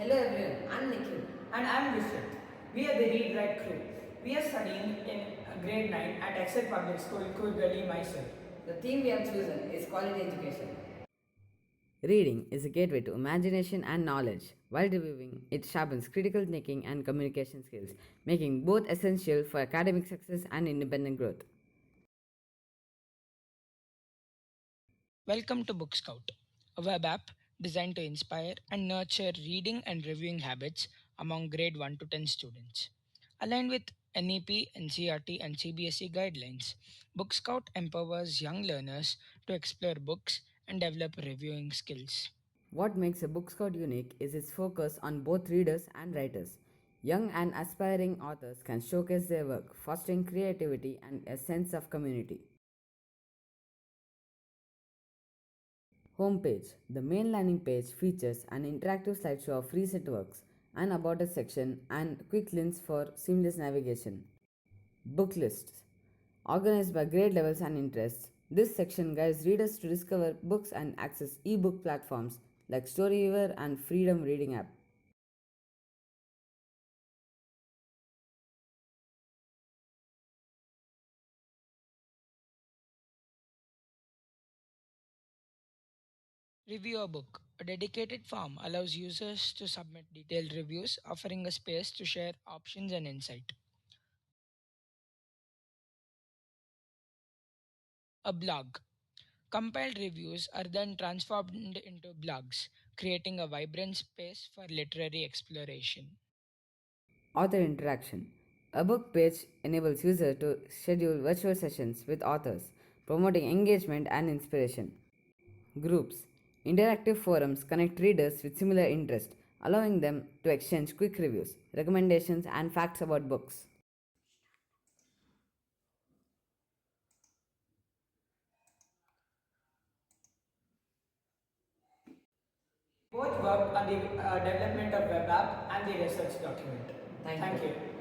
Hello everyone, I'm Nikhil. And I'm Vishal. We are the Read Write crew. We are studying in grade 9 at Exeter Public School, Kurgali, Mysore. The theme we have chosen is quality education. Reading is a gateway to imagination and knowledge. While reviewing, it sharpens critical thinking and communication skills, making both essential for academic success and independent growth. Welcome to Book Scout, a web app designed to inspire and nurture reading and reviewing habits among grade 1 to 10 students. Aligned with NEP, NCERT, and CBSE guidelines, Book Scout empowers young learners to explore books and develop reviewing skills. What makes a book scout unique is its focus on both readers and writers. Young and aspiring authors can showcase their work, fostering creativity and a sense of community. Homepage. The main landing page features an interactive slideshow of recent works, an about us section, and quick links for seamless navigation. Book lists. Organized by grade levels and interests, this section guides readers to discover books and access e-book platforms like Storyweaver and Freedom Reading app. Review a book. A dedicated form allows users to submit detailed reviews, offering a space to share options and insight. A blog. Compiled reviews are then transformed into blogs, creating a vibrant space for literary exploration. Author interaction. A book page enables users to schedule virtual sessions with authors, promoting engagement and inspiration. Groups. Interactive forums connect readers with similar interests, allowing them to exchange quick reviews, recommendations, and facts about books. Both worked on the development of web app and the research document. Thank Thank you. you.